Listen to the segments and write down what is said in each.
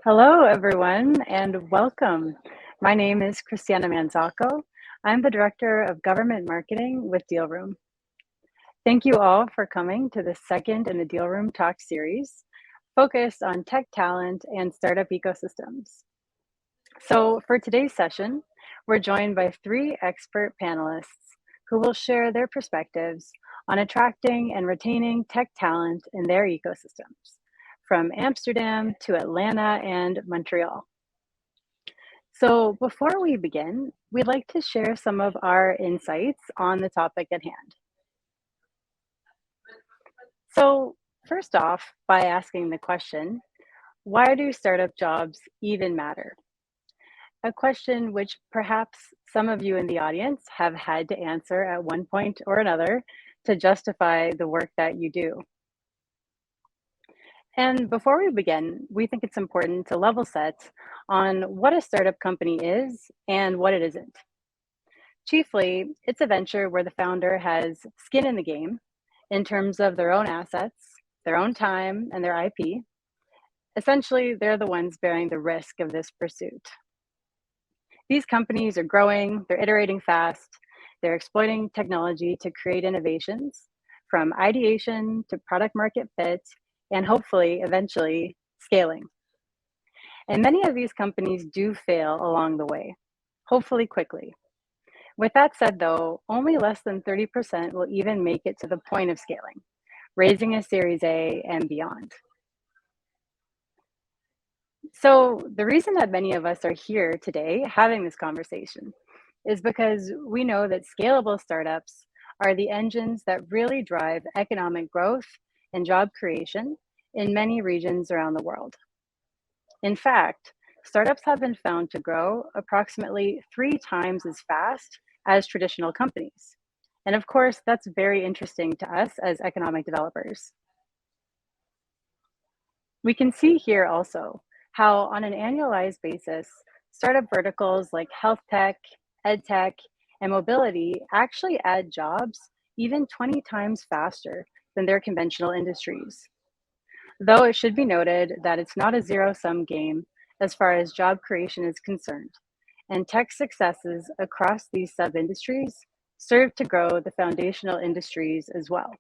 Hello, everyone, and welcome. My name is Christiana Manzacco. I'm the Director of Government Marketing with Dealroom. Thank you all for coming to the second in the Dealroom Talks series, focused on tech talent and startup ecosystems. So for today's session, we're joined by three expert panelists who will share their perspectives on attracting and retaining tech talent in their ecosystems, from Amsterdam to Atlanta and Montreal. So before we begin, we'd like to share some of our insights on the topic at hand. So first off, by asking the question, why do startup jobs even matter? A question which perhaps some of you in the audience have had to answer at one point or another to justify the work that you do. And before we begin, we think it's important to level set on what a startup company is and what it isn't. Chiefly, it's a venture where the founder has skin in the game in terms of their own assets, their own time, and their IP. Essentially, they're the ones bearing the risk of this pursuit. These companies are growing, they're iterating fast, they're exploiting technology to create innovations from ideation to product market fit, and hopefully, eventually, scaling. And many of these companies do fail along the way, hopefully quickly. With that said, though, only less than 30% will even make it to the point of scaling, raising a Series A and beyond. So the reason that many of us are here today having this conversation is because we know that scalable startups are the engines that really drive economic growth and job creation in many regions around the world. In fact, startups have been found to grow approximately 3 times as fast as traditional companies. And of course, that's very interesting to us as economic developers. We can see here also how, on an annualized basis, startup verticals like health tech, ed tech, and mobility actually add jobs even 20 times faster than their conventional industries. Though it should be noted that it's not a zero-sum game as far as job creation is concerned, and tech successes across these sub-industries serve to grow the foundational industries as well.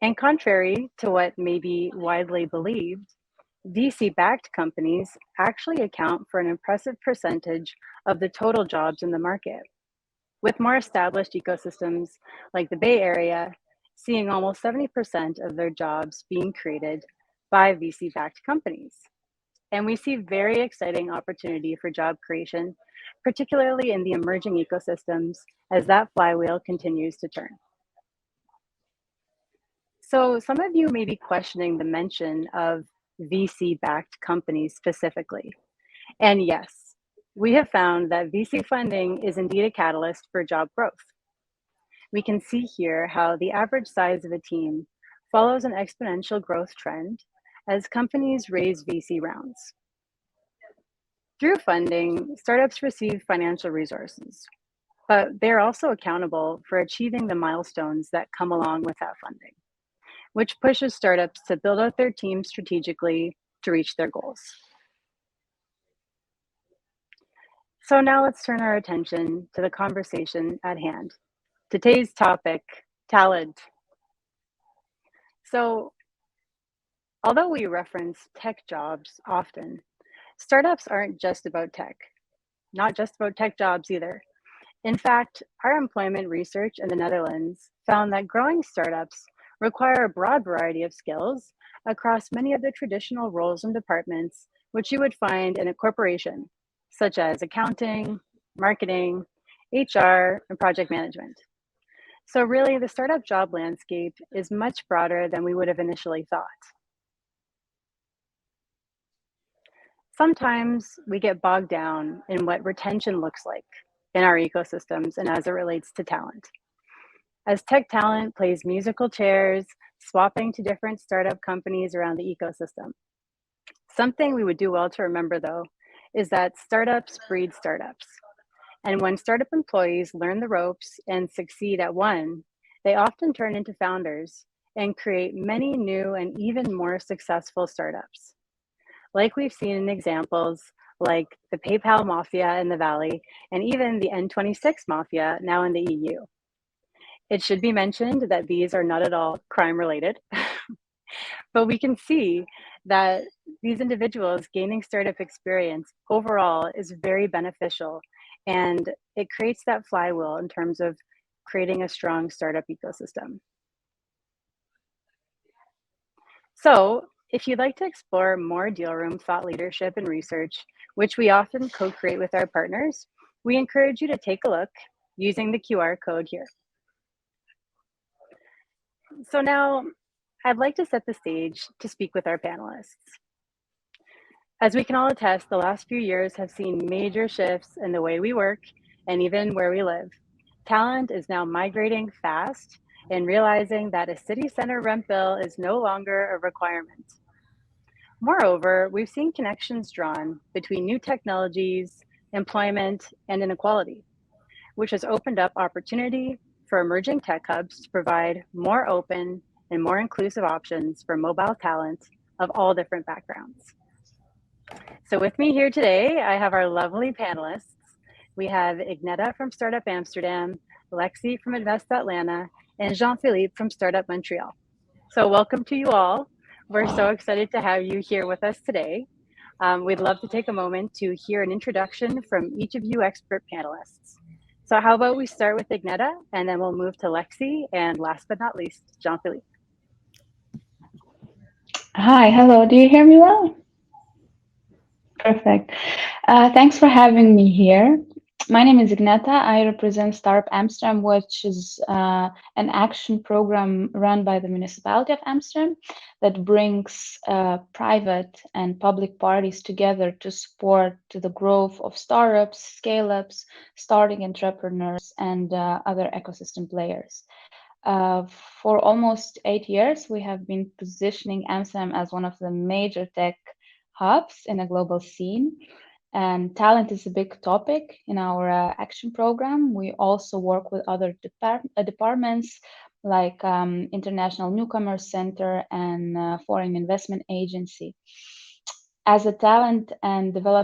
And contrary to what may be widely believed, VC-backed companies actually account for an impressive percentage of the total jobs in the market, with more established ecosystems like the Bay Area seeing almost 70% of their jobs being created by VC-backed companies. And we see very exciting opportunity for job creation, particularly in the emerging ecosystems as that flywheel continues to turn. So some of you may be questioning the mention of VC-backed companies specifically. And yes, we have found that VC funding is indeed a catalyst for job growth. We can see here how the average size of a team follows an exponential growth trend as companies raise VC rounds. Through funding, startups receive financial resources, but they're also accountable for achieving the milestones that come along with that funding, which pushes startups to build out their teams strategically to reach their goals. So now let's turn our attention to the conversation at hand. Today's topic, talent. So although we reference tech jobs often, startups aren't just about tech, not just about tech jobs either. In fact, our employment research in the Netherlands found that growing startups require a broad variety of skills across many of the traditional roles and departments which you would find in a corporation, such as accounting, marketing, HR, and project management. So really, the startup job landscape is much broader than we would have initially thought. Sometimes we get bogged down in what retention looks like in our ecosystems and as it relates to talent. As tech talent plays musical chairs, swapping to different startup companies around the ecosystem. Something we would do well to remember, though, is that startups breed startups. And when startup employees learn the ropes and succeed at one, they often turn into founders and create many new and even more successful startups. Like we've seen in examples like the PayPal Mafia in the Valley and even the N26 Mafia now in the EU. It should be mentioned that these are not at all crime related, but we can see that these individuals gaining startup experience overall is very beneficial, and it creates that flywheel in terms of creating a strong startup ecosystem. So if you'd like to explore more deal room thought leadership and research, which we often co-create with our partners, we encourage you to take a look using the QR code here. So now I'd like to set the stage to speak with our panelists. As we can all attest, the last few years have seen major shifts in the way we work and even where we live. Talent is now migrating fast and realizing that a city center rent bill is no longer a requirement. Moreover, we've seen connections drawn between new technologies, employment, and inequality, which has opened up opportunity for emerging tech hubs to provide more open and more inclusive options for mobile talent of all different backgrounds. So with me here today, I have our lovely panelists. We have Igneta from Startup Amsterdam, Lexi from Invest Atlanta, and Jean-Philippe from Startup Montreal. So welcome to you all. We're so excited to have you here with us today. We'd love to take a moment to hear an introduction from each of you expert panelists. So how about we start with Igneta, and then we'll move to Lexi, and last but not least, Jean-Philippe. Hi, hello. Do you hear me well? Perfect. Thanks for having me here. My name is Igneta. I represent Startup Amsterdam, which is an action program run by the municipality of Amsterdam that brings private and public parties together to support the growth of startups, scale-ups, starting entrepreneurs, and other ecosystem players. For almost 8 years, we have been positioning Amsterdam as one of the major tech hubs in a global scene. And talent is a big topic in our action program. We also work with other departments like International Newcomers Center and Foreign Investment Agency. As a talent and diversity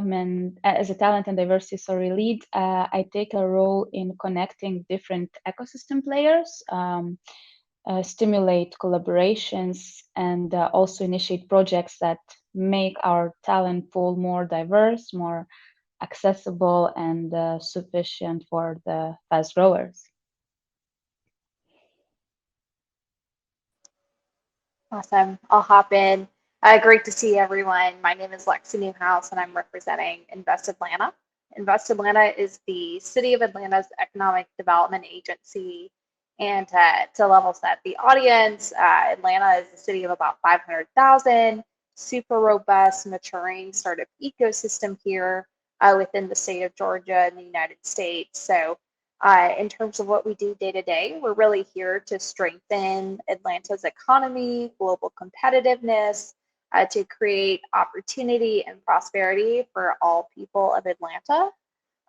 lead, I take a role in connecting different ecosystem players, stimulate collaborations, and also initiate projects that make our talent pool more diverse, more accessible, and sufficient for the fast growers. Awesome. I'll hop in. Great to see everyone. My name is Lexi Newhouse, and I'm representing Invest Atlanta. Invest Atlanta is the City of Atlanta's economic development agency. And to level set the audience, Atlanta is a city of about 500,000, super robust, maturing startup ecosystem here within the state of Georgia in the United States. So in terms of what we do day to day, we're really here to strengthen Atlanta's economy, global competitiveness, to create opportunity and prosperity for all people of Atlanta.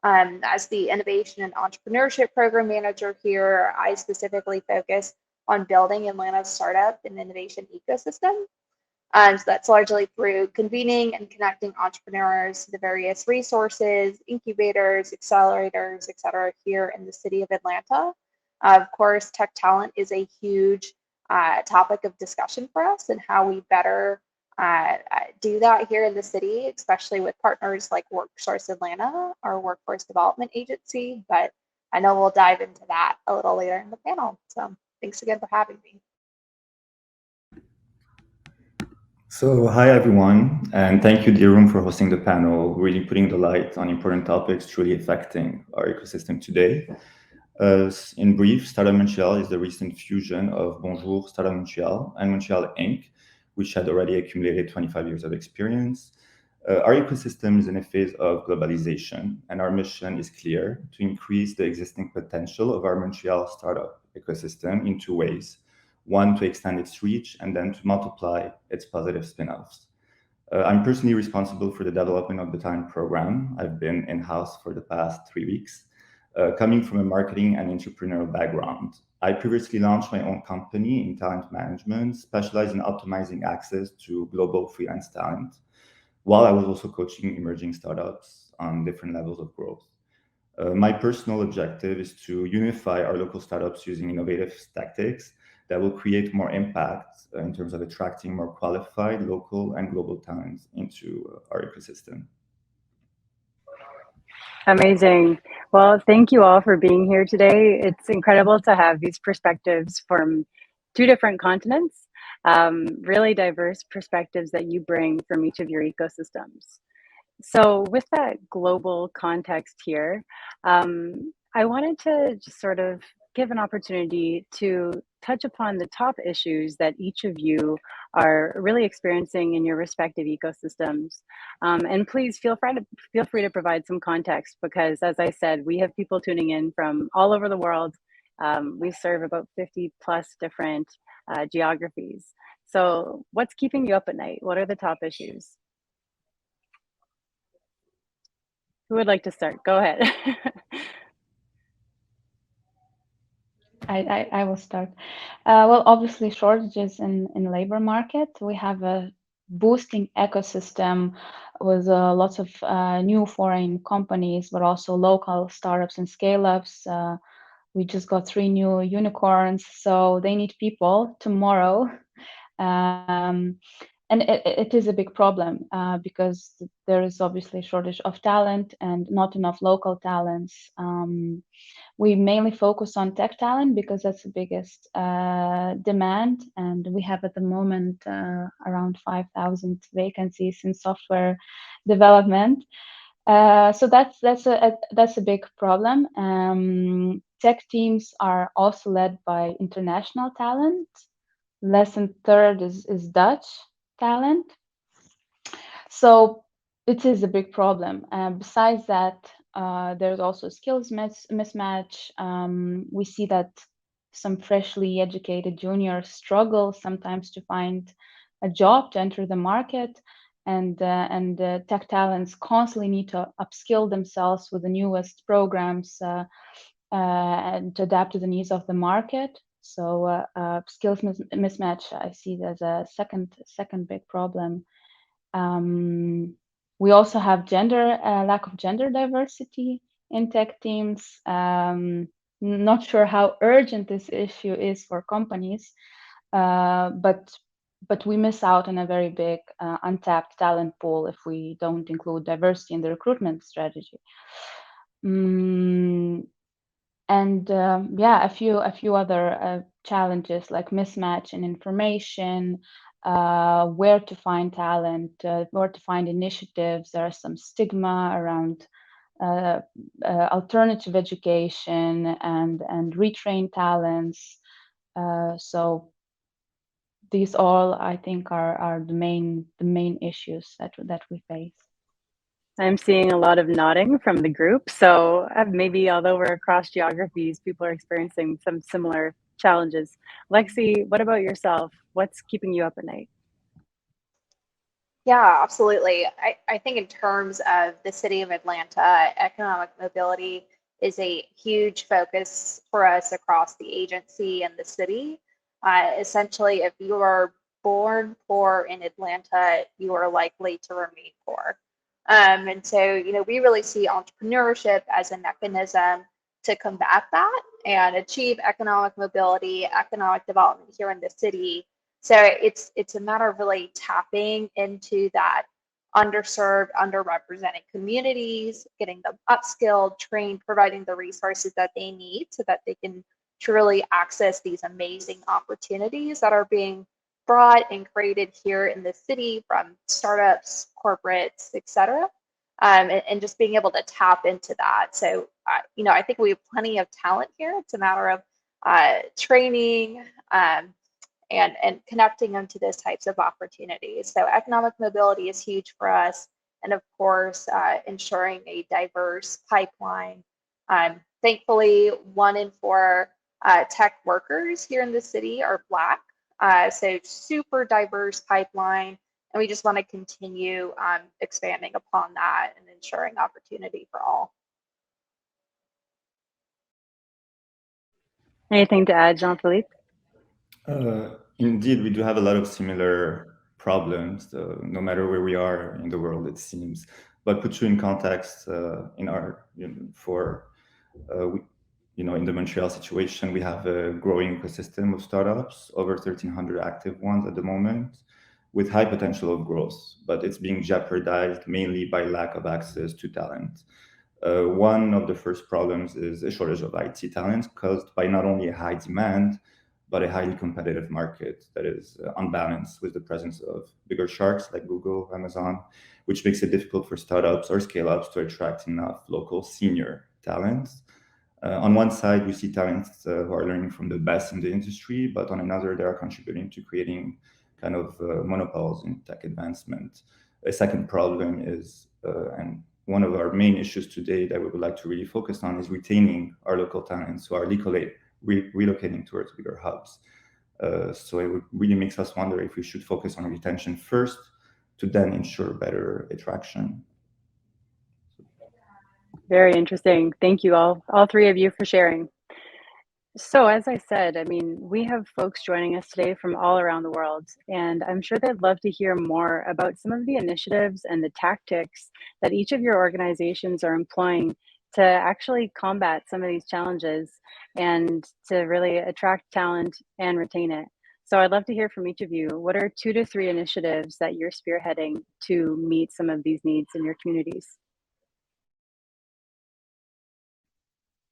As the Innovation and Entrepreneurship Program Manager here, I specifically focus on building Atlanta's startup and innovation ecosystem. So that's largely through convening and connecting entrepreneurs to the various resources, incubators, accelerators, et cetera, here in the city of Atlanta. Of course, tech talent is a huge topic of discussion for us and how we better do that here in the city, especially with partners like Workforce Atlanta, our workforce development agency. But I know we'll dive into that a little later in the panel. So thanks again for having me. So hi everyone, and thank you Dealroom for hosting the panel, really putting the light on important topics truly affecting our ecosystem today. In brief, Startup Montreal is the recent fusion of Bonjour Startup Montreal and Montreal Inc., which had already accumulated 25 years of experience. Our ecosystem is in a phase of globalization, and our mission is clear: to increase the existing potential of our Montreal startup ecosystem in two ways. One, to extend its reach, and then to multiply its positive spin-offs. I'm personally responsible for the development of the talent program. I've been in-house for the past 3 weeks. Coming from a marketing and entrepreneurial background, I previously launched my own company in talent management, specialized in optimizing access to global freelance talent, while I was also coaching emerging startups on different levels of growth. My personal objective is to unify our local startups using innovative tactics that will create more impact in terms of attracting more qualified local and global talents into our ecosystem. Amazing. Well, thank you all for being here today. It's incredible to have these perspectives from two different continents, really diverse perspectives that you bring from each of your ecosystems. So with that global context here, I wanted to just sort of give an opportunity to touch upon the top issues that each of you are really experiencing in your respective ecosystems. And please feel free to provide some context because, as I said, we have people tuning in from all over the world. We serve about 50 plus different geographies. So what's keeping you up at night? What are the top issues? Who would like to start? Go ahead. I will start. Well, obviously shortages in labor market. We have a boosting ecosystem with lots of new foreign companies, but also local startups and scale-ups. We just got 3 new unicorns, so they need people tomorrow. And it is a big problem because there is obviously a shortage of talent and not enough local talents. We mainly focus on tech talent because that's the biggest demand, and we have at the moment around 5,000 vacancies in software development. So that's a big problem. Tech teams are also led by international talent. Less than third is Dutch talent. So it is a big problem. Besides that, there's also skills mismatch. We see that some freshly educated juniors struggle sometimes to find a job to enter the market, and tech talents constantly need to upskill themselves with the newest programs and to adapt to the needs of the market. So skills mismatch, I see it as a second big problem. We also have lack of gender diversity in tech teams. Not sure how urgent this issue is for companies, but we miss out on a very big untapped talent pool if we don't include diversity in the recruitment strategy. And yeah, a few other challenges like mismatch in information, where to find talent, where to find initiatives. There are some stigma around alternative education and retrain talents. So these all, I think, are the main issues that we face. I'm seeing a lot of nodding from the group. So maybe although we're across geographies, people are experiencing some similar challenges. Lexi, what about yourself? What's keeping you up at night? Yeah, absolutely. I think in terms of the city of Atlanta, economic mobility is a huge focus for us across the agency and the city. Essentially, if you are born poor in Atlanta, you are likely to remain poor. And so, we really see entrepreneurship as a mechanism to combat that and achieve economic mobility, economic development here in the city. So it's a matter of really tapping into that underserved, underrepresented communities, getting them upskilled, trained, providing the resources that they need so that they can truly access these amazing opportunities that are being brought and created here in the city from startups, corporates, etc. And just being able to tap into that. So, I think we have plenty of talent here. It's a matter of training and connecting them to those types of opportunities. So economic mobility is huge for us. And of course, ensuring a diverse pipeline. Thankfully, 1 in 4 tech workers here in the city are Black. So super diverse pipeline. And we just want to continue expanding upon that and ensuring opportunity for all. Anything to add, Jean-Philippe? Indeed, we do have a lot of similar problems, no matter where we are in the world, it seems. But put you in context, in our for in the Montreal situation, we have a growing ecosystem of startups, over 1,300 active ones at the moment, with high potential of growth, but it's being jeopardized mainly by lack of access to talent. One of the first problems is a shortage of IT talent caused by not only a high demand, but a highly competitive market that is unbalanced with the presence of bigger sharks like Google, Amazon, which makes it difficult for startups or scale-ups to attract enough local senior talents. On one side, we see talents who are learning from the best in the industry, but on another, they are contributing to creating kind of monopoles in tech advancement. A second problem is, and one of our main issues today that we would like to really focus on, is retaining our local talents who are relocating towards bigger hubs. So it really makes us wonder if we should focus on retention first to then ensure better attraction. Very interesting. Thank you all three of you for sharing. So, as I said, I mean, we have folks joining us today from all around the world, and I'm sure they'd love to hear more about some of the initiatives and the tactics that each of your organizations are employing to actually combat some of these challenges and to really attract talent and retain it. So, I'd love to hear from each of you. What are 2 to 3 initiatives that you're spearheading to meet some of these needs in your communities?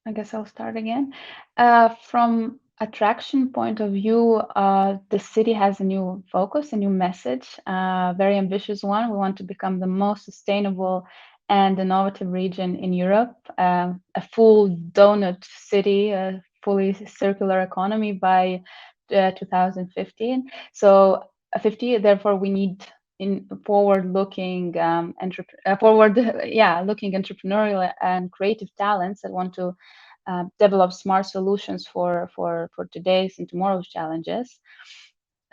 I guess I'll start again. From attraction point of view, the city has a new focus, a new message, very ambitious one. We want to become the most sustainable and innovative region in Europe, a full donut city, a fully circular economy by 2015. So 50, therefore we need in forward-looking looking entrepreneurial and creative talents that want to develop smart solutions for today's and tomorrow's challenges.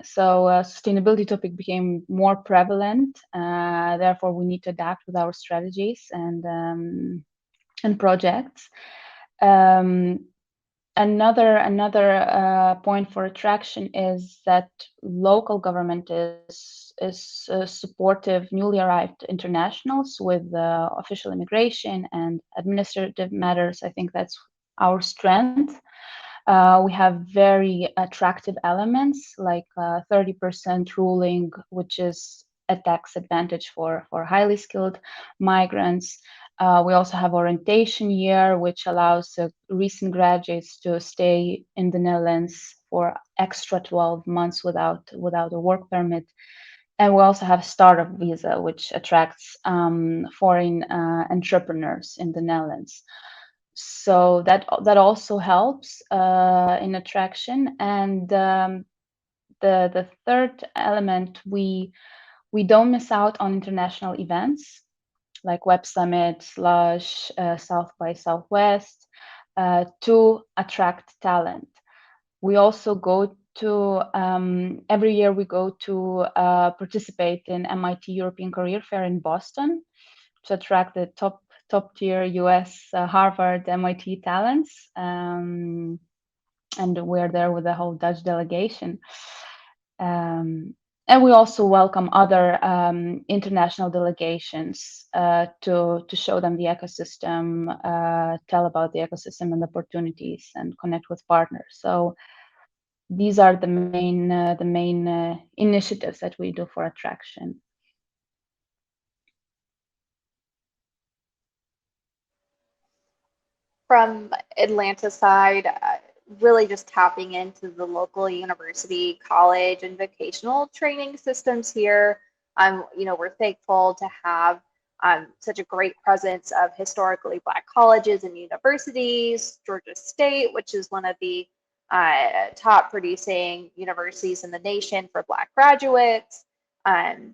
So sustainability topic became more prevalent. Therefore, we need to adapt with our strategies and projects. Another point for attraction is that local government is supportive newly arrived internationals with official immigration and administrative matters. I think that's our strength. We have very attractive elements like 30% ruling, which is a tax advantage for highly skilled migrants. We also have orientation year, which allows recent graduates to stay in the Netherlands for extra 12 months without a work permit. And we also have startup visa, which attracts foreign entrepreneurs in the Netherlands. So that also helps in attraction. And the third element, we don't miss out on international events like Web Summit, Slush, South by Southwest, to attract talent. We also go to, every year we go to participate in MIT European Career Fair in Boston to attract the top tier US, Harvard, MIT talents. And we're there with the whole Dutch delegation. And we also welcome other international delegations to show them the ecosystem, tell about the ecosystem and opportunities, and connect with partners. So these are the main initiatives that we do for attraction. From Atlanta side, really just tapping into the local university, college, and vocational training systems here. We're thankful to have such a great presence of historically Black colleges and universities. Georgia State, which is one of the top producing universities in the nation for Black graduates.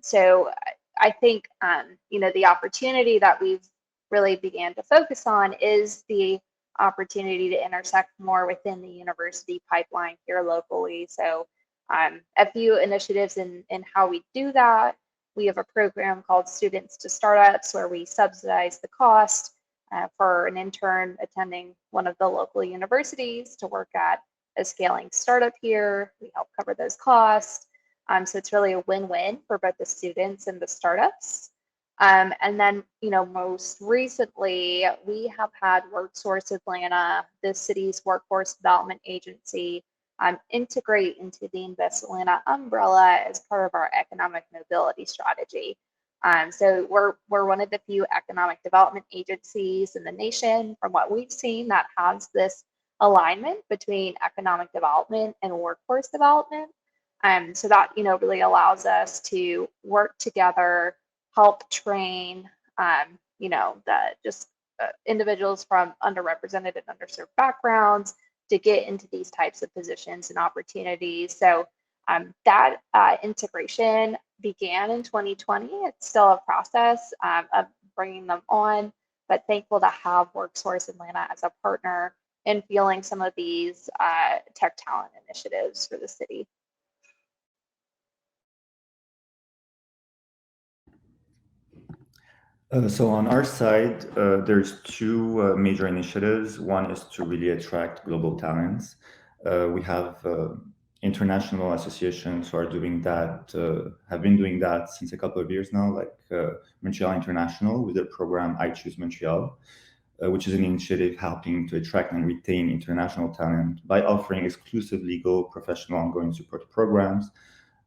So I think, the opportunity that we've really began to focus on is the opportunity to intersect more within the university pipeline here locally. So a few initiatives in how we do that. We have a program called Students to Startups where we subsidize the cost for an intern attending one of the local universities to work at a scaling startup here. We help cover those costs. So it's really a win-win for both the students and the startups. And then, most recently, we have had WorkSource Atlanta, the city's workforce development agency, integrate into the Invest Atlanta umbrella as part of our economic mobility strategy. So we're one of the few economic development agencies in the nation, from what we've seen, that has this alignment between economic development and workforce development. So that really allows us to work together, help train, individuals from underrepresented and underserved backgrounds to get into these types of positions and opportunities. So that integration began in 2020. It's still a process of bringing them on, but thankful to have WorkSource Atlanta as a partner in fueling some of these tech talent initiatives for the city. So on our side, there's two major initiatives. One is to really attract global talents. We have international associations who are doing that, have been doing that since a couple of years now, like Montreal International with their program I Choose Montreal, which is an initiative helping to attract and retain international talent by offering exclusive legal, professional, ongoing support programs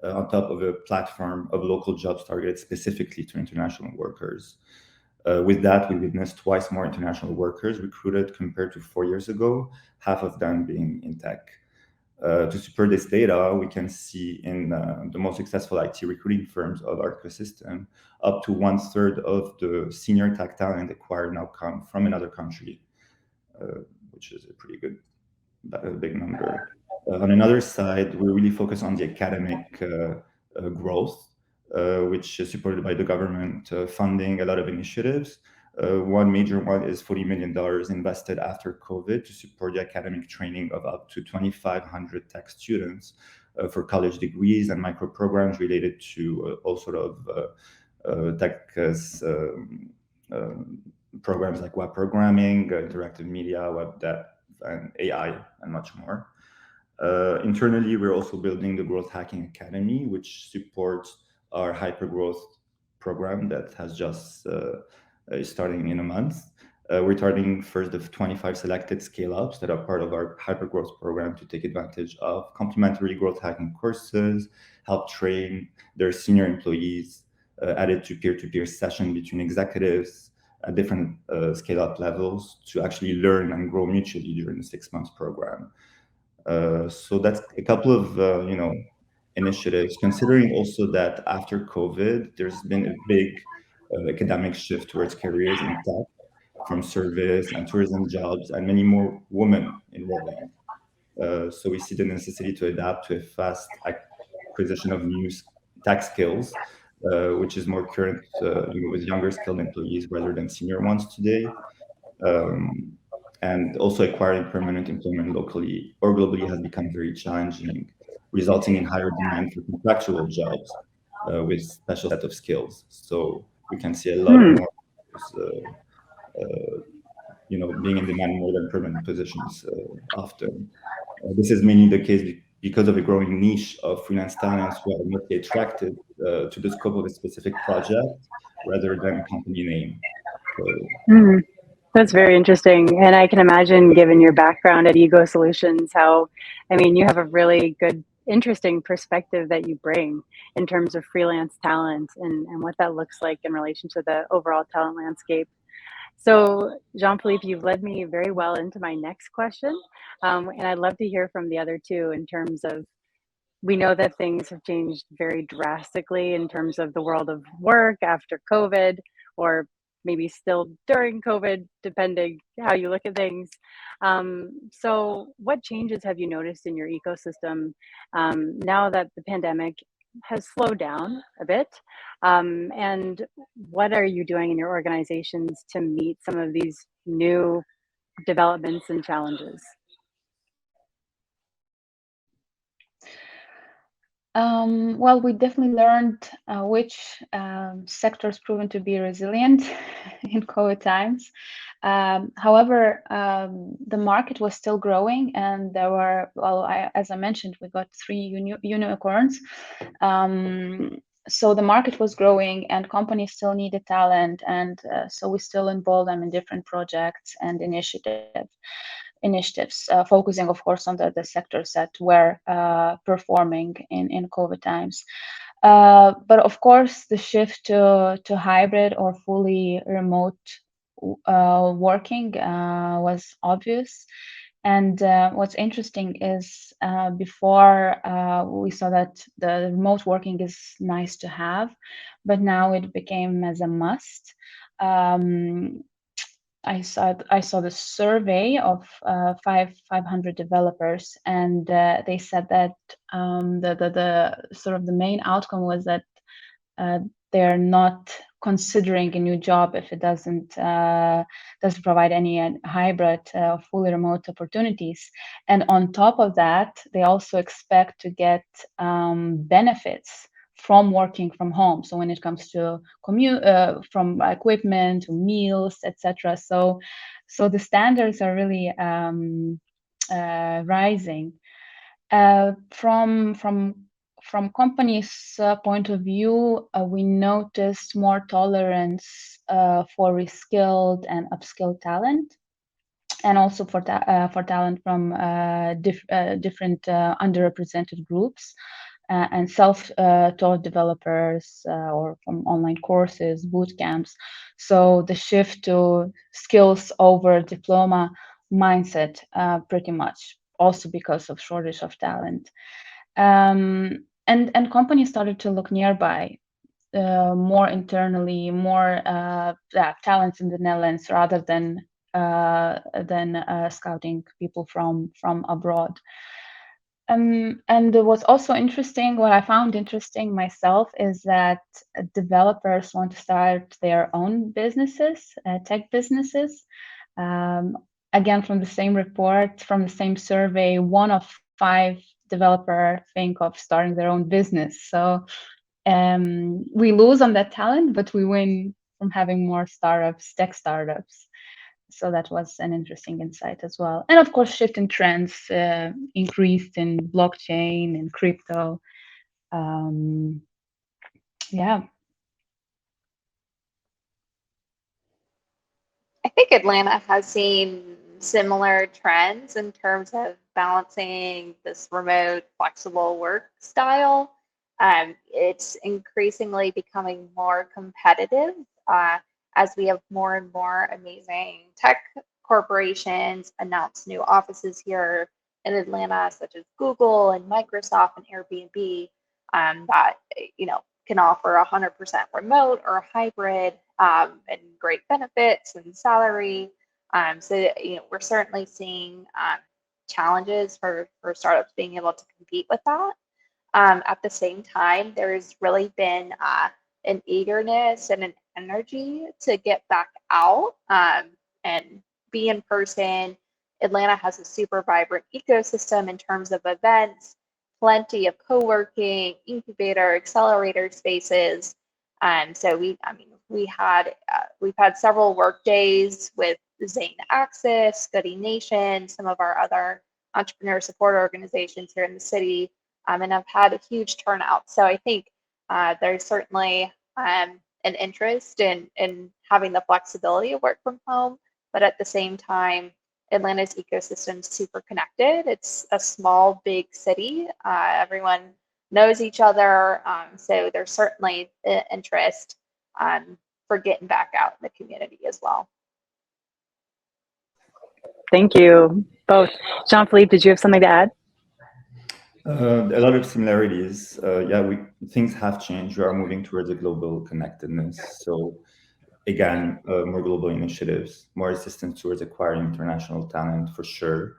on top of a platform of local jobs targeted specifically to international workers. With that, we witnessed twice more international workers recruited compared to 4 years ago, half of them being in tech. To support this data, we can see in the most successful IT recruiting firms of our ecosystem, up to 1/3 of the senior tech talent acquired now come from another country, which is a pretty good, big number. On another side, we really focus on the academic growth, which is supported by the government funding a lot of initiatives. One major one is $40 million invested after COVID to support the academic training of up to 2,500 tech students for college degrees and micro programs related to all sort of tech programs like web programming, interactive media, web dev, and AI, and much more. Internally, we're also building the Growth Hacking Academy, which supports our hypergrowth program that has just starting in a month. We're targeting first of 25 selected scale-ups that are part of our hypergrowth program to take advantage of complementary growth hacking courses, help train their senior employees, added to peer-to-peer session between executives at different scale-up levels to actually learn and grow mutually during the 6 months program. So that's a couple of initiatives, considering also that after COVID, there's been a big academic shift towards careers in tech, from service and tourism jobs, and many more women enrolling. So we see the necessity to adapt to a fast acquisition of new tech skills, which is more current with younger skilled employees rather than senior ones today. And also acquiring permanent employment locally or globally has become very challenging, resulting in higher demand for contractual jobs with special set of skills. So we can see a lot more, being in demand more than permanent positions often. This is mainly the case because of a growing niche of freelance talents who are mostly attracted to the scope of a specific project rather than a company name. So, That's very interesting. And I can imagine, given your background at Ego Solutions, you have a really good, interesting perspective that you bring in terms of freelance talent and what that looks like in relation to the overall talent landscape. So, Jean-Philippe, you've led me very well into my next question. And I'd love to hear from the other two in terms of, we know that things have changed very drastically in terms of the world of work after COVID, or maybe still during COVID, depending how you look at things. So what changes have you noticed in your ecosystem now that the pandemic has slowed down a bit? And what are you doing in your organizations to meet some of these new developments and challenges? Well, we definitely learned which sectors proven to be resilient in COVID times. However, the market was still growing, and there were, well, as I mentioned, we got 3 unicorns. So the market was growing, and companies still needed talent, and so we still involved them in different projects and initiatives, focusing, of course, on the sectors that were performing in COVID times. But of course, the shift to hybrid or fully remote working was obvious. And what's interesting is before we saw that the remote working is nice to have, but now it became as a must. I saw the survey of 500 developers, and they said that the sort of the main outcome was that they're not considering a new job if it doesn't provide any hybrid fully remote opportunities. And on top of that, they also expect to get benefits from working from home. So when it comes to commute, from equipment to meals, etc. So the standards are really rising. From companies' point of view, we noticed more tolerance for reskilled and upskilled talent, and also for talent from different underrepresented groups. And self-taught developers or from online courses, boot camps. So the shift to skills over diploma mindset, pretty much, also because of shortage of talent. And companies started to look nearby, more internally, more talents in the Netherlands rather than scouting people from abroad. And what's also interesting, what I found interesting myself, is that developers want to start their own businesses, tech businesses. Again, from the same report, from the same survey, 1 of 5 developers think of starting their own business. So we lose on that talent, but we win from having more startups, tech startups. So that was an interesting insight as well. And of course, shift in trends, increased in blockchain and crypto. Yeah. I think Atlanta has seen similar trends in terms of balancing this remote, flexible work style. It's increasingly becoming more competitive as we have more and more amazing tech corporations announce new offices here in Atlanta, such as Google and Microsoft and Airbnb, that can offer 100% remote or hybrid, and great benefits and salary. So we're certainly seeing challenges for startups being able to compete with that. At the same time, there's really been an eagerness and an energy to get back out and be in person. Atlanta has a super vibrant ecosystem in terms of events, plenty of co-working, incubator, accelerator spaces. So we've had several work days with Zane Access, Goody Nation, some of our other entrepreneur support organizations here in the city, and I've had a huge turnout. So I think there's certainly an interest in having the flexibility of work from home, but at the same time, Atlanta's ecosystem is super connected. It's a small, big city. Everyone knows each other, so there's certainly interest for getting back out in the community as well. Thank you both. Jean-Philippe, did you have something to add? A lot of similarities. Things have changed. We are moving towards a global connectedness. So again, more global initiatives, more assistance towards acquiring international talent for sure.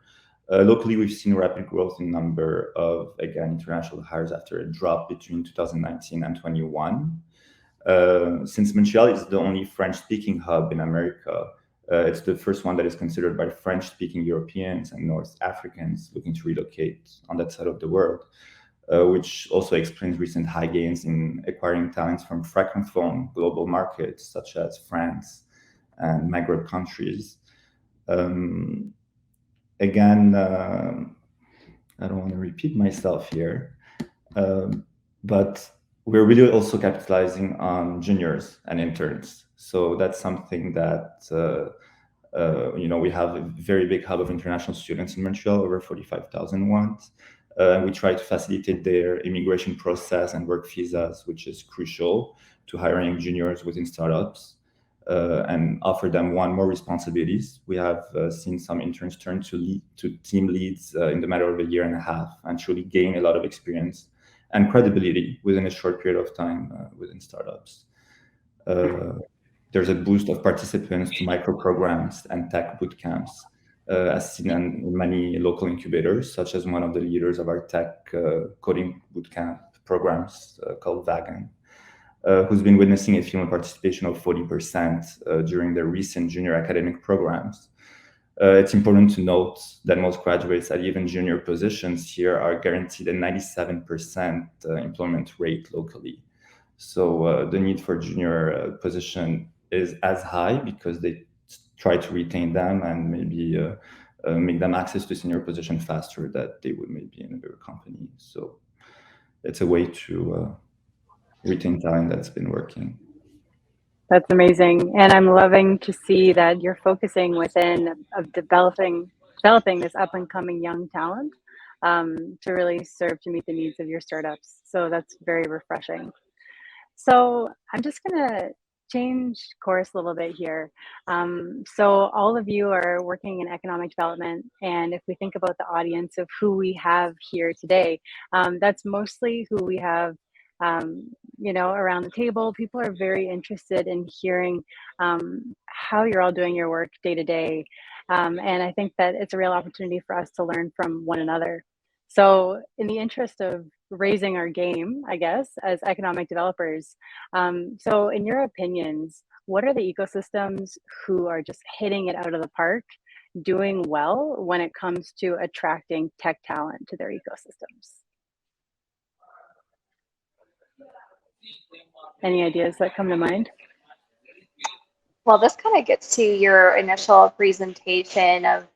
Locally, we've seen rapid growth in number of, again, international hires after a drop between 2019 and 21. Since Montreal is the only French-speaking hub in America, it's the first one that is considered by French-speaking Europeans and North Africans looking to relocate on that side of the world. which also explains recent high gains in acquiring talents from francophone global markets such as France and Maghreb countries. Again, I don't want to repeat myself here, but we're really also capitalizing on juniors and interns. So that's something that we have a very big hub of international students in Montreal, over 45,000 ones. And we try to facilitate their immigration process and work visas, which is crucial to hiring juniors within startups, and offer them more responsibilities. We have seen some interns turn to team leads in the matter of a year and a half, and truly gain a lot of experience and credibility within a short period of time within startups. There's a boost of participants to micro programs and tech bootcamps, as seen in many local incubators, such as one of the leaders of our tech coding bootcamp programs called Vagan, who's been witnessing a female participation of 40% during their recent junior academic programs. It's important to note that most graduates at even junior positions here are guaranteed a 97% employment rate locally. So the need for junior position is as high because they try to retain them and maybe make them access to senior position faster that they would maybe in a bigger company. So it's a way to retain talent that's been working. That's amazing. And I'm loving to see that you're focusing within of developing this up and coming young talent to really serve to meet the needs of your startups. So that's very refreshing. So I'm just gonna change course a little bit here. So all of you are working in economic development, and if we think about the audience of who we have here today, that's mostly who we have around the table. People are very interested in hearing how you're all doing your work day to day. And I think that it's a real opportunity for us to learn from one another. So in the interest of raising our game, I guess, as economic developers, so in your opinions, what are the ecosystems who are just hitting it out of the park, doing well when it comes to attracting tech talent to their ecosystems? Any ideas that come to mind? Well, this kind of gets to your initial presentation of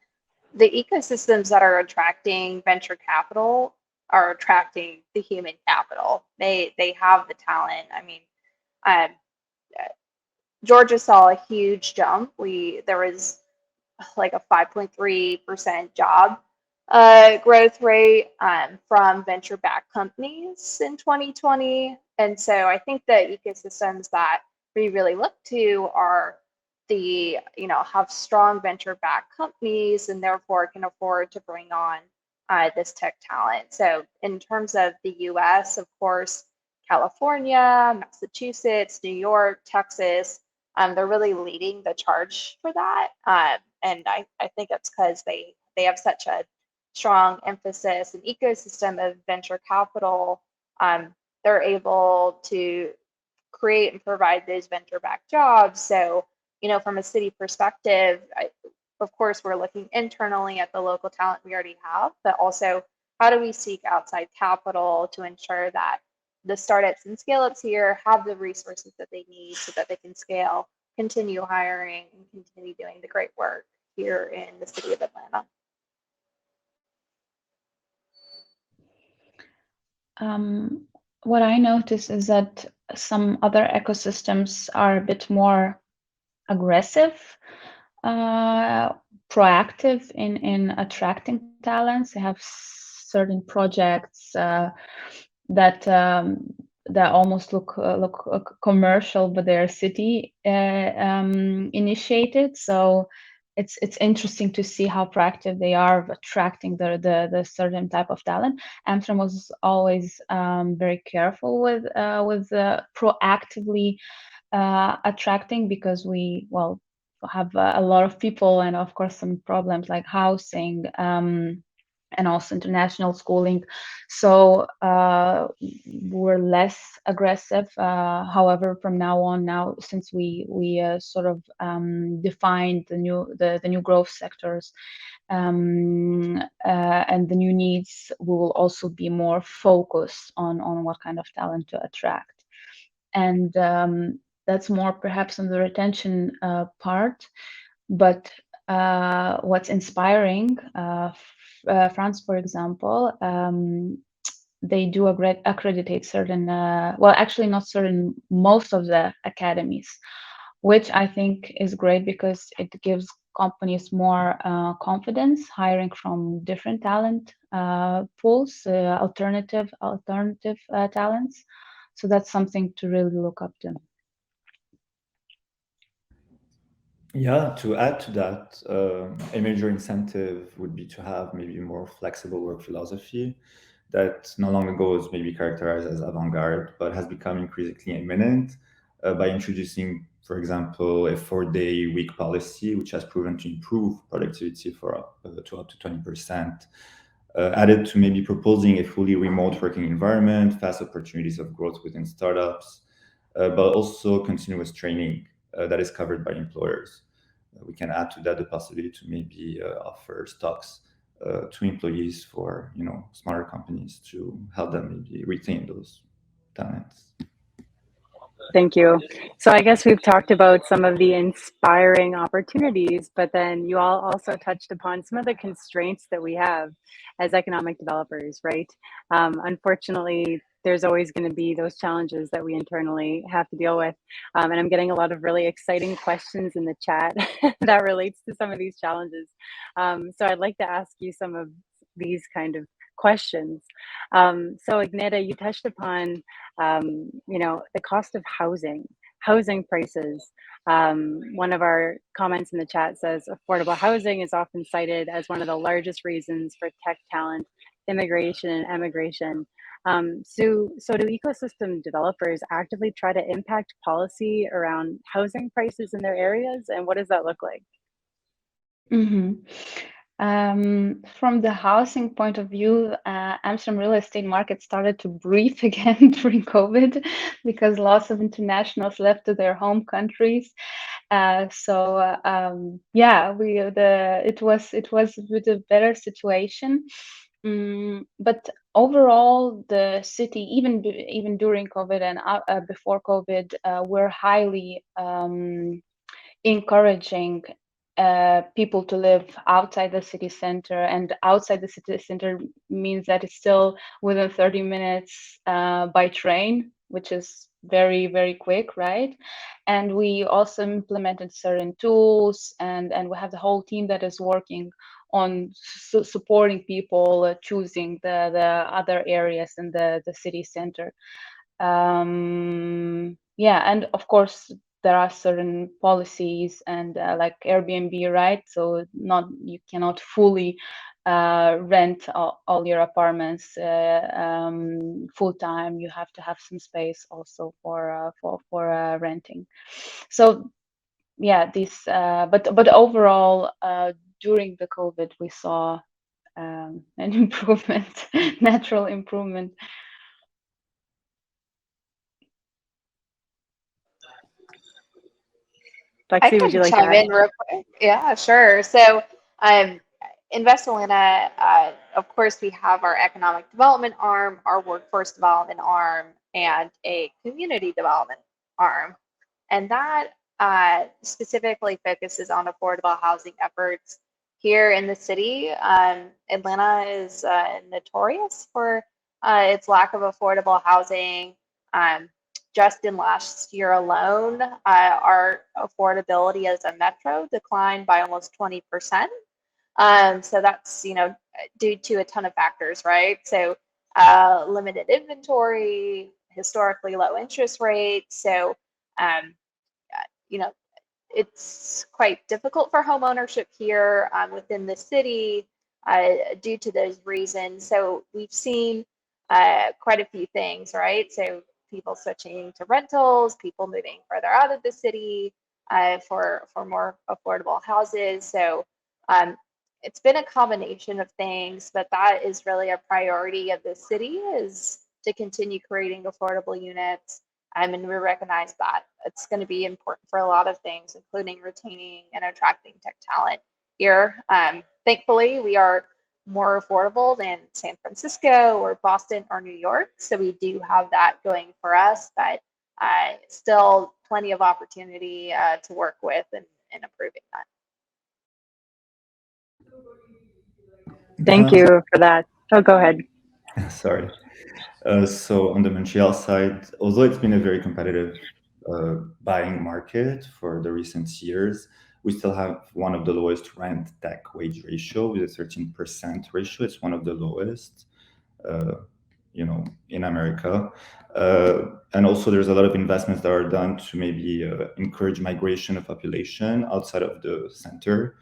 the ecosystems that are attracting venture capital are attracting the human capital. They have the talent. I mean, Georgia saw a huge jump. There was like a 5.3% job growth rate from venture-backed companies in 2020. And so I think the ecosystems that we really look to are have strong venture-backed companies and therefore can afford to bring on this tech talent. So in terms of the US, of course, California, Massachusetts, New York, Texas, they're really leading the charge for that. And I think it's because they have such a strong emphasis and ecosystem of venture capital. They're able to create and provide those venture-backed jobs. So, from a city perspective, of course, we're looking internally at the local talent we already have, but also how do we seek outside capital to ensure that the startups and scale-ups here have the resources that they need so that they can scale, continue hiring, and continue doing the great work here in the city of Atlanta. What I notice is that some other ecosystems are a bit more aggressive, proactive in attracting talents. They have certain projects that almost look commercial, but they're city initiated. So it's interesting to see how proactive they are of attracting the certain type of talent. Amsterdam was always very careful with proactively attracting, because we have a lot of people and of course some problems like housing and also international schooling. So we're less aggressive. However, from now on, since we sort of defined the new growth sectors And the new needs will also be more focused on what kind of talent to attract. And that's more perhaps on the retention part. But what's inspiring, France, for example, they do accreditate certain, well, actually not certain, most of the academies, which I think is great because it gives companies more confidence hiring from different talent pools, alternative talents. So that's something to really look up to. Yeah, to add to that, a major incentive would be to have maybe more flexible work philosophy that no longer goes maybe characterized as avant-garde, but has become increasingly imminent by introducing, for example, a 4-day week policy, which has proven to improve productivity to up to 20%, added to maybe proposing a fully remote working environment, fast opportunities of growth within startups, but also continuous training that is covered by employers. We can add to that the possibility to maybe offer stocks to employees for smaller companies to help them maybe retain those talents. Thank you. So I guess we've talked about some of the inspiring opportunities, but then you all also touched upon some of the constraints that we have as economic developers, right? Unfortunately, there's always going to be those challenges that we internally have to deal with. And I'm getting a lot of really exciting questions in the chat that relates to some of these challenges. So I'd like to ask you some of these kind of questions. So Agneta, you touched upon the cost of housing prices. One of our comments in the chat says affordable housing is often cited as one of the largest reasons for tech talent immigration and emigration. So do ecosystem developers actively try to impact policy around housing prices in their areas, and what does that look like? Mm-hmm. From the housing point of view, Amsterdam real estate market started to breathe again during COVID because lots of internationals left to their home countries. It was with a better situation. But overall, the city, even during COVID and before COVID, were highly encouraging people to live outside the city center, and outside the city center means that it's still within 30 minutes by train, which is very, very quick, right? And we also implemented certain tools, and we have the whole team that is working on supporting people choosing the other areas in the city center. And of course there are certain policies and like Airbnb, right? So you cannot fully rent all your apartments full time. You have to have some space also for renting. So yeah, but overall during the COVID we saw an improvement, natural improvement. Lexi, would you like to chime add? in real quick. Yeah, sure. So, Invest Atlanta, of course, we have our economic development arm, our workforce development arm, and a community development arm. And that specifically focuses on affordable housing efforts here in the city. Atlanta is notorious for its lack of affordable housing. Just in last year alone, our affordability as a metro declined by almost 20%. So that's due to a ton of factors, right? So limited inventory, historically low interest rates. So you know it's quite difficult for home ownership here within the city due to those reasons. So we've seen quite a few things, right? So people switching to rentals, people moving further out of the city for more affordable houses. So it's been a combination of things, but that is really a priority of the city, is to continue creating affordable units. And we recognize that it's going to be important for a lot of things, including retaining and attracting tech talent here. Thankfully, we are more affordable than San Francisco or Boston or New York. So we do have that going for us, but still plenty of opportunity to work with and improving that. Thank you for that. Oh, go ahead. Sorry. So on the Montreal side, although it's been a very competitive buying market for the recent years, we still have one of the lowest rent tech wage ratio with a 13% ratio. It's one of the lowest, in America. And also there's a lot of investments that are done to maybe encourage migration of population outside of the center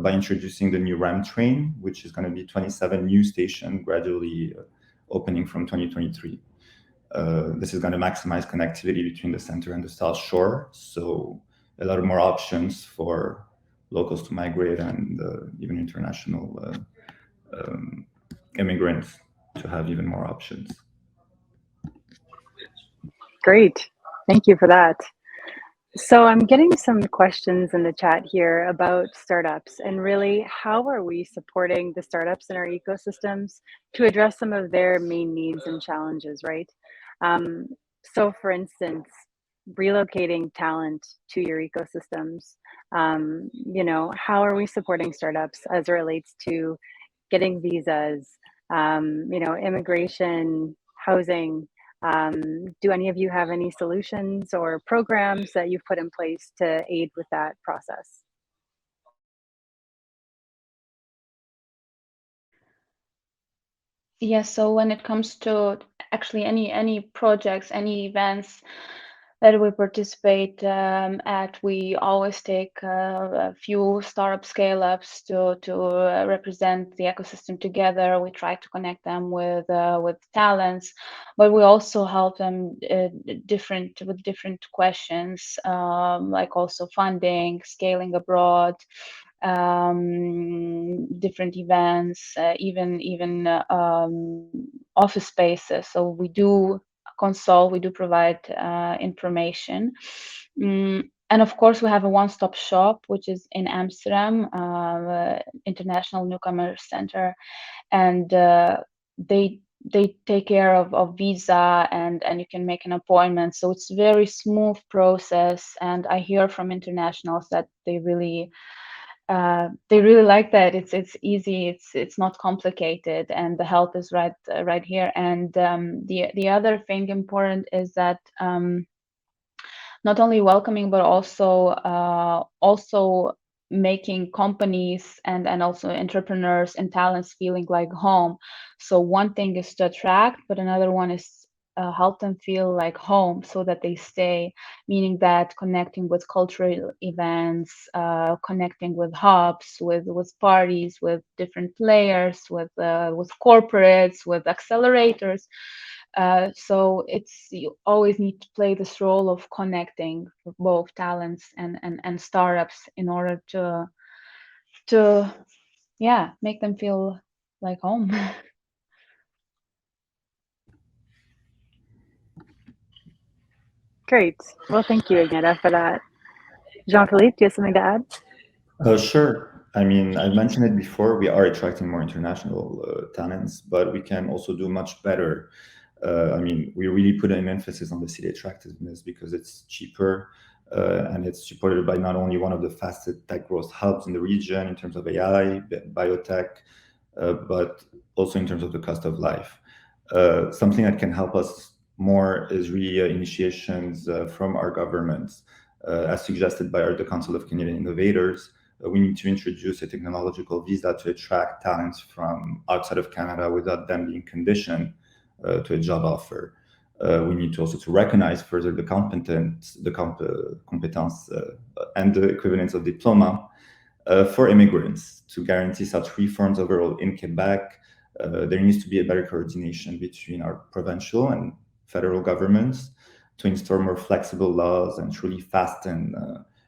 by introducing the new RAM train, which is going to be 27 new stations gradually opening from 2023. This is going to maximize connectivity between the center and the South Shore. So a lot of more options for locals to migrate and even international immigrants to have even more options. Great. Thank you for that. So I'm getting some questions in the chat here about startups and really how are we supporting the startups in our ecosystems to address some of their main needs and challenges, right? So for instance, relocating talent to your ecosystems, how are we supporting startups as it relates to getting visas, immigration, housing? Do any of you have any solutions or programs that you've put in place to aid with that process? Yes, so when it comes to actually any projects, any events that we participate at, we always take a few startup scale-ups to represent the ecosystem together. We try to connect them with talents, but we also help them with different questions, like also funding, scaling abroad, different events, even office spaces. So we do consult, we do provide information. And of course, we have a one-stop shop, which is in Amsterdam, International Newcomer Center, and they take care of visa and you can make an appointment. So it's a very smooth process, and I hear from internationals that they really like that. It's easy, it's not complicated, and the help is right here. And the other thing important is that not only welcoming, but also making companies and also entrepreneurs and talents feeling like home. So one thing is to attract, but another one is help them feel like home so that they stay, meaning that connecting with cultural events, connecting with hubs, with parties, with different players, with corporates, with accelerators. So you always need to play this role of connecting both talents and startups in order to make them feel like home. Great. Well, thank you, Agneta, for that. Jean-Philippe, do you have something to add? Sure. I mean, I've mentioned it before, we are attracting more international talents, but we can also do much better. We really put an emphasis on the city attractiveness because it's cheaper and it's supported by not only one of the fastest tech growth hubs in the region in terms of AI, biotech, but also in terms of the cost of life. Something that can help us more is really initiations from our governments. As suggested by the Council of Canadian Innovators, we need to introduce a technological visa to attract talents from outside of Canada without them being conditioned to a job offer. We need to also to recognize further the competence and the equivalence of diploma for immigrants to guarantee such reforms overall in Quebec. There needs to be a better coordination between our provincial and federal governments to install more flexible laws and truly fasten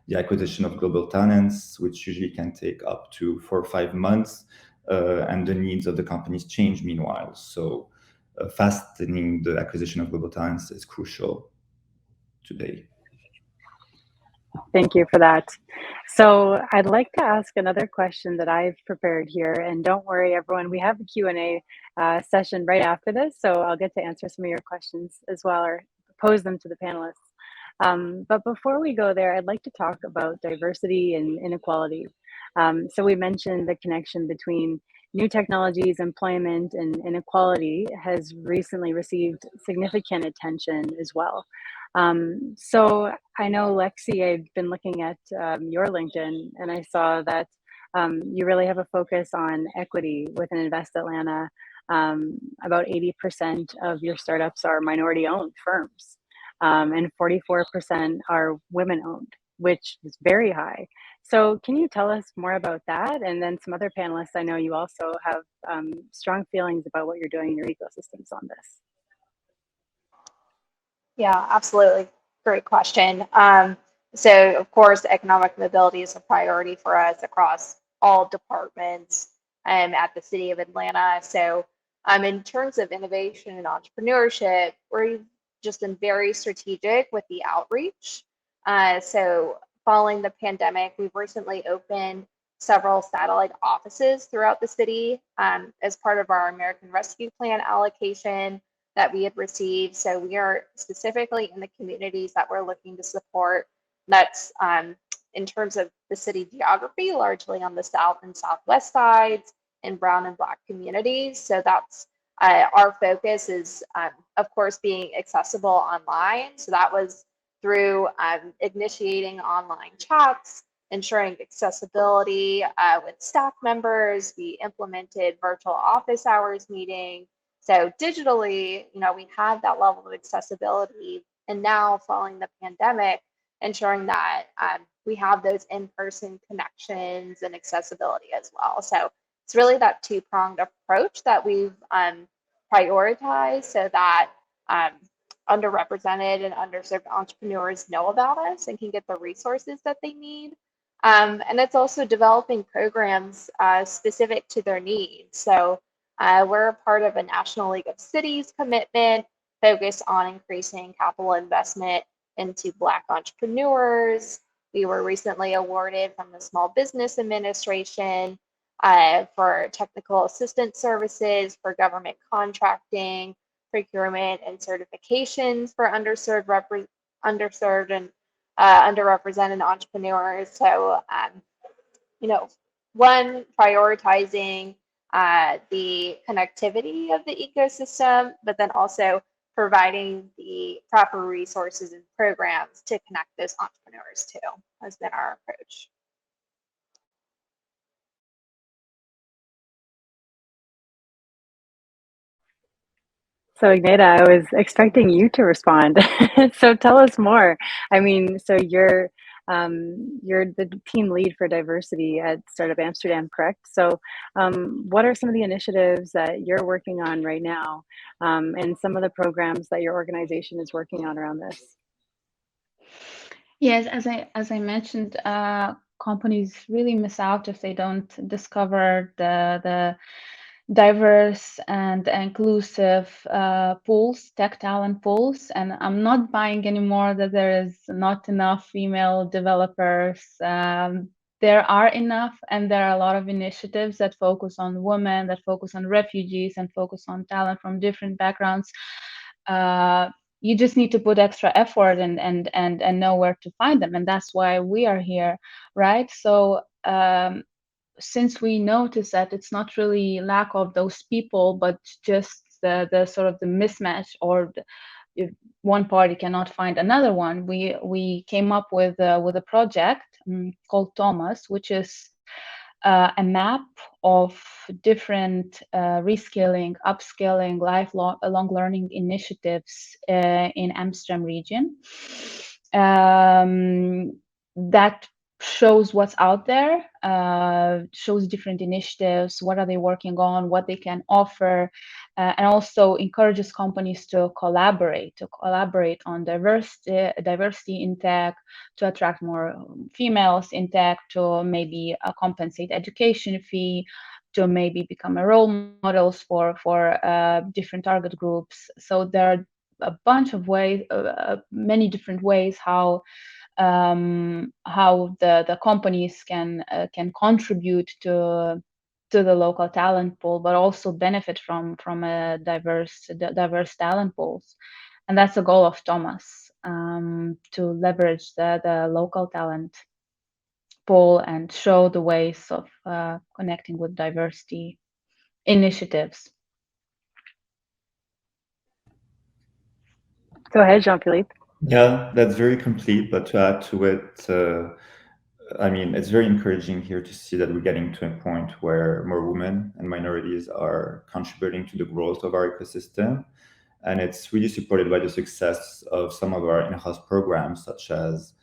the acquisition of global talents, which usually can take up to 4 or 5 months, and the needs of the companies change meanwhile. So fastening the acquisition of global talents is crucial today. Thank you for that. So I'd like to ask another question that I've prepared here, and don't worry, everyone, we have a Q&A session right after this, so I'll get to answer some of your questions as well, or pose them to the panelists. But before we go there, I'd like to talk about diversity and inequality. So we mentioned the connection between new technologies, employment, and inequality has recently received significant attention as well. So I know, Lexi, I've been looking at your LinkedIn, and I saw that you really have a focus on equity within Invest Atlanta. About 80% of your startups are minority-owned firms, and 44% are women-owned, which is very high. So can you tell us more about that? And then some other panelists, I know you also have strong feelings about what you're doing in your ecosystems on this. Yeah, absolutely. Great question. So, of course, economic mobility is a priority for us across all departments at the City of Atlanta. So, in terms of innovation and entrepreneurship, we've just been very strategic with the outreach. So, following the pandemic, we've recently opened several satellite offices throughout the city as part of our American Rescue Plan allocation that we had received. So we are specifically in the communities that we're looking to support. That's in terms of the city geography, largely on the south and southwest sides in brown and black communities. So that's our focus is, of course, being accessible online. So that was through initiating online chats, ensuring accessibility with staff members. We implemented virtual office hours meeting. So digitally, we have that level of accessibility. And now following the pandemic, ensuring that we have those in-person connections and accessibility as well. So it's really that two-pronged approach that we've prioritized so that underrepresented and underserved entrepreneurs know about us and can get the resources that they need. And it's also developing programs specific to their needs. So we're a part of a National League of Cities commitment focused on increasing capital investment into Black entrepreneurs. We were recently awarded from the Small Business Administration for technical assistance services, for government contracting, procurement, and certifications for underserved and underrepresented entrepreneurs. So, one, prioritizing the connectivity of the ecosystem, but then also providing the proper resources and programs to connect those entrepreneurs too, has been our approach. So Ignata, I was expecting you to respond. So tell us more. I mean, so you're the team lead for diversity at Startup Amsterdam, correct? So what are some of the initiatives that you're working on right now, and some of the programs that your organization is working on around this? Yes, as I mentioned, companies really miss out if they don't discover the diverse and inclusive pools, tech talent pools. And I'm not buying anymore that there is not enough female developers. There are enough, and there are a lot of initiatives that focus on women, that focus on refugees, and focus on talent from different backgrounds. You just need to put extra effort and know where to find them, and that's why we are here, right? So since we notice that it's not really lack of those people, but just the sort of the mismatch, or if one party cannot find another one, we came up with a project called Thomas, which is a map of different reskilling, upskilling, lifelong learning initiatives in Amsterdam region. That shows what's out there, shows different initiatives, what are they working on, what they can offer, and also encourages companies to collaborate on diversity in tech, to attract more females in tech, to maybe compensate education fee, to maybe become a role models for different target groups. So there are a bunch of ways, many different ways how how the companies can contribute to the local talent pool, but also benefit from a diverse talent pools. And that's the goal of Thomas, to leverage the local talent pool and show the ways of connecting with diversity initiatives. Go ahead, Jean-Philippe. Yeah, that's very complete. But to add to it, I mean, it's very encouraging here to see that we're getting to a point where more women and minorities are contributing to the growth of our ecosystem. And it's really supported by the success of some of our in-house programs, such as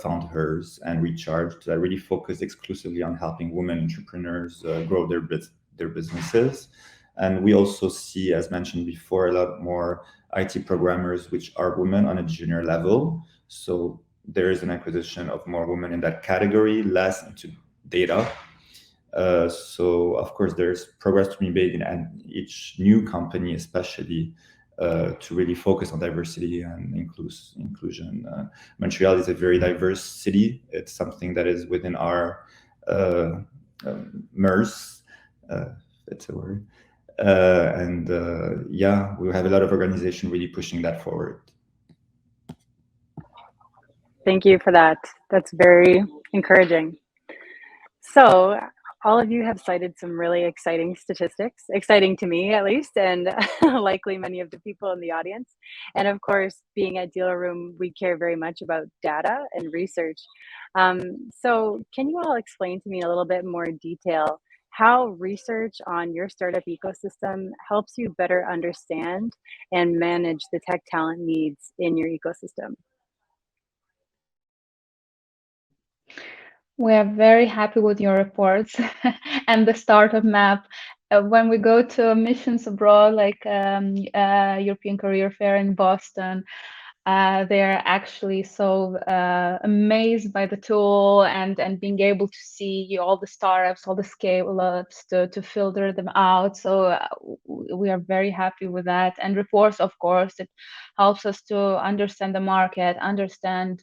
Found Hers and Recharged, that really focus exclusively on helping women entrepreneurs grow their businesses. And we also see, as mentioned before, a lot more IT programmers which are women on a junior level. So there is an acquisition of more women in that category, less into data. So of course there's progress to be made in each new company, especially to really focus on diversity and inclusion. Montreal is a very diverse city. It's something that is within our MERS, it's a word. Yeah, we have a lot of organization really pushing that forward. Thank you for that. That's very encouraging. So, all of you have cited some really exciting statistics, exciting to me at least, and likely many of the people in the audience. And of course, being at Dealroom, we care very much about data and research. So, can you all explain to me in a little bit more detail how research on your startup ecosystem helps you better understand and manage the tech talent needs in your ecosystem? We are very happy with your reports and the startup map. When we go to missions abroad, like European Career Fair in Boston, they are actually so amazed by the tool and being able to see all the startups, all the scale-ups to filter them out. So we are very happy with that. And reports, of course, it helps us to understand the market, understand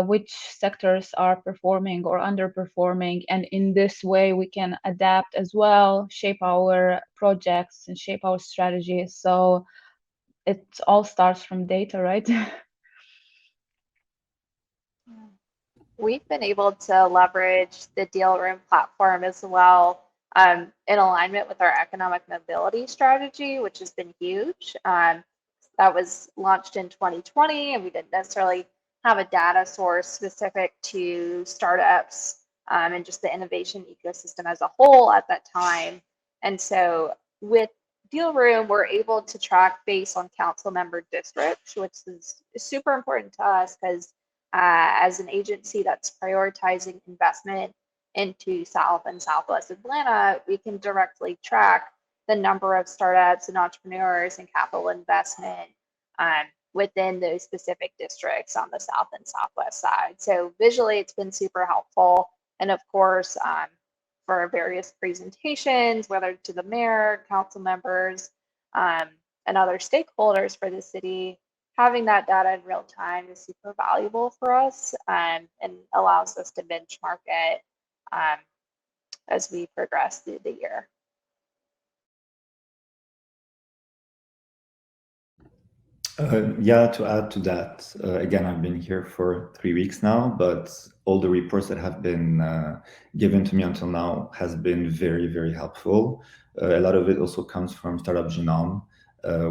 which sectors are performing or underperforming. And in this way, we can adapt as well, shape our projects and shape our strategies. So it all starts from data, right? We've been able to leverage the Dealroom platform as well, in alignment with our economic mobility strategy, which has been huge. That was launched in 2020, and we didn't necessarily have a data source specific to startups and just the innovation ecosystem as a whole at that time. And so with Dealroom, we're able to track based on council member districts, which is super important to us because as an agency that's prioritizing investment into South and Southwest Atlanta, we can directly track the number of startups and entrepreneurs and capital investment within those specific districts on the South and Southwest side. So visually, it's been super helpful. And of course, for various presentations, whether to the mayor, council members, and other stakeholders for the city, having that data in real time is super valuable for us and allows us to benchmark it as we progress through the year. Yeah, to add to that, again, I've been here for 3 weeks now, but all the reports that have been given to me until now has been very, very helpful. A lot of it also comes from Startup Genome,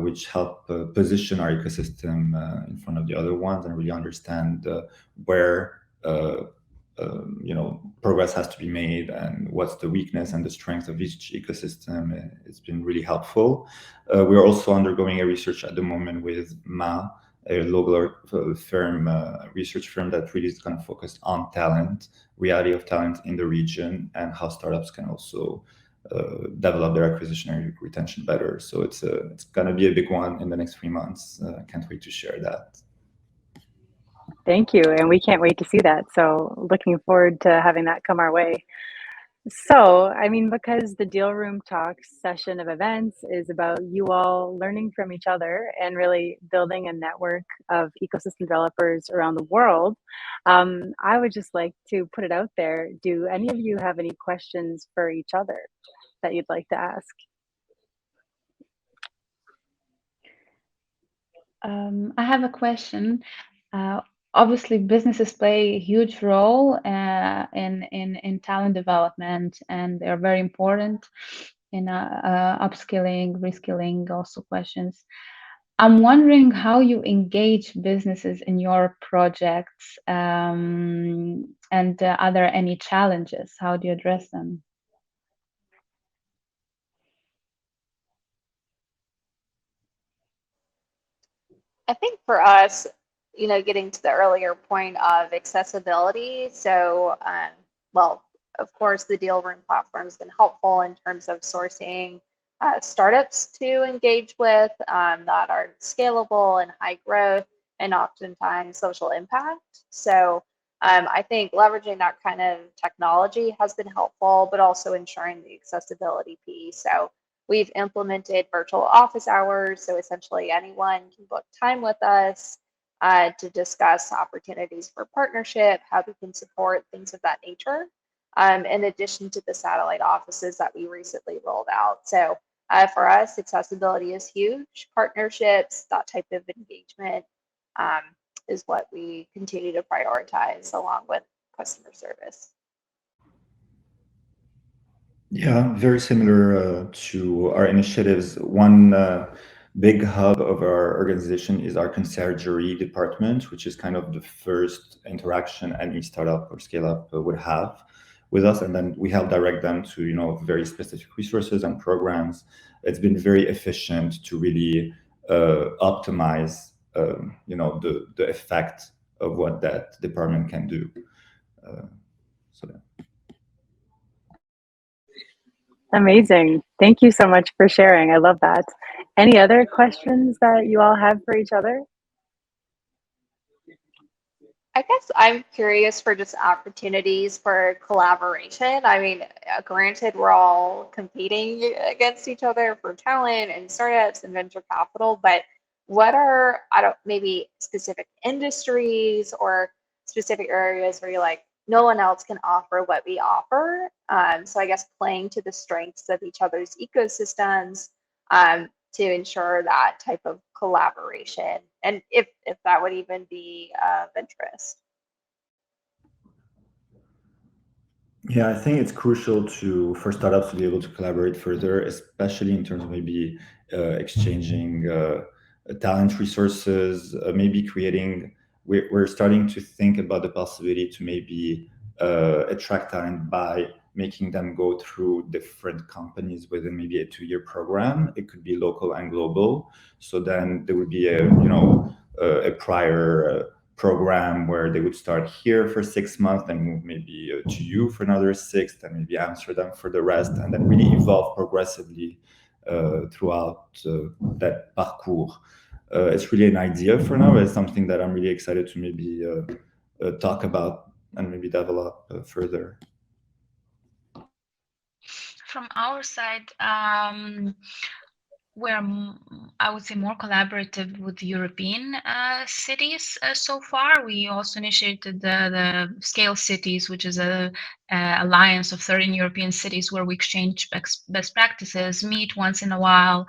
which help position our ecosystem in front of the other ones and really understand where progress has to be made and what's the weakness and the strength of each ecosystem. It's been really helpful. We're also undergoing a research at the moment with MA, a local research firm that really is kind of focused on talent, reality of talent in the region, and how startups can also develop their acquisition and retention better. So it's going to be a big one in the next 3 months. Can't wait to share that. Thank you. And we can't wait to see that. So looking forward to having that come our way. So, I mean, because the Dealroom Talks session of events is about you all learning from each other and really building a network of ecosystem developers around the world, I would just like to put it out there. Do any of you have any questions for each other that you'd like to ask? I have a question. Obviously, businesses play a huge role in talent development, and they're very important in upskilling, reskilling, also questions. I'm wondering how you engage businesses in your projects, and are there any challenges? How do you address them? I think for us, getting to the earlier point of accessibility. So, well, of course, the Dealroom platform has been helpful in terms of sourcing startups to engage with that are scalable and high growth and oftentimes social impact. So, I think leveraging that kind of technology has been helpful, but also ensuring the accessibility piece. So, we've implemented virtual office hours, so essentially anyone can book time with us to discuss opportunities for partnership, how we can support, things of that nature, in addition to the satellite offices that we recently rolled out. So for us, accessibility is huge. Partnerships, that type of engagement um, is what we continue to prioritize along with customer service. Yeah, very similar to our initiatives. One big hub of our organization is our conciergerie department, which is kind of the first interaction any startup or scale up would have with us. And then we help direct them to, very specific resources and programs. It's been very efficient to really optimize, the effect of what that department can do. So yeah. Amazing. Thank you so much for sharing. I love that. Any other questions that you all have for each other? I guess I'm curious for just opportunities for collaboration. I mean, granted, we're all competing against each other for talent and startups and venture capital, but what are, I don't, maybe specific industries or specific areas where you're like, no one else can offer what we offer? So I guess playing to the strengths of each other's ecosystems, to ensure that type of collaboration, and if that would even be of interest. Yeah, I think it's crucial for startups to be able to collaborate further, especially in terms of maybe exchanging talent resources, maybe creating. We're starting to think about the possibility to maybe attract talent by making them go through different companies within maybe a 2-year program. It could be local and global. So then there would be a prior program where they would start here for 6 months, then move maybe to you for another 6, then maybe Amsterdam for the rest, and then really evolve progressively throughout that parcours. It's really an idea for now. It's something that I'm really excited to maybe talk about and maybe develop further. From our side, we're, I would say, more collaborative with European cities so far. We also initiated the Scale Cities, which is a alliance of 13 European cities where we exchange best practices, meet once in a while,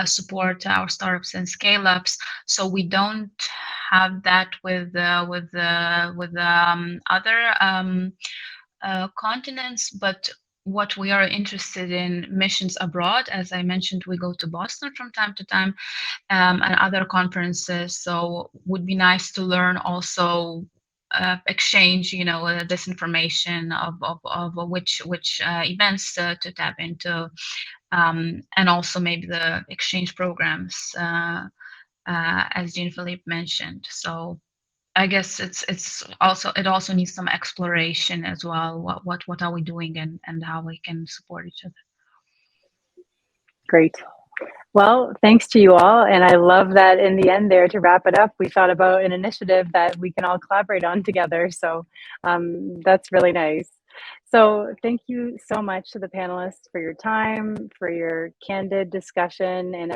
support our startups and scale-ups. So we don't have that with other continents, but what we are interested in, missions abroad. As I mentioned, we go to Boston from time to time, and other conferences. So would be nice to learn also, exchange, this information of which events to tap into, and also maybe the exchange programs, as Jean-Philippe mentioned. So I guess it also needs some exploration as well. What are we doing, and how we can support each other. Great. Well, thanks to you all. And I love that in the end there, to wrap it up, we thought about an initiative that we can all collaborate on together. So that's really nice. So thank you so much to the panelists for your time, for your candid discussion, and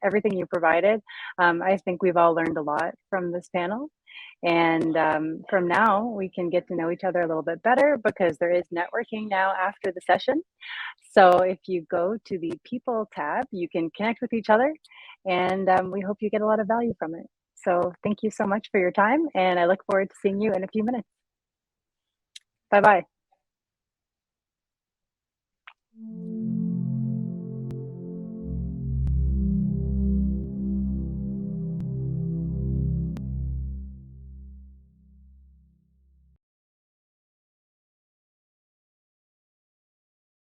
everything you provided. I think we've all learned a lot from this panel. And from now, we can get to know each other a little bit better because there is networking now after the session. So if you go to the People tab, you can connect with each other, and we hope you get a lot of value from it. So thank you so much for your time, and I look forward to seeing you in a few minutes. Bye-bye.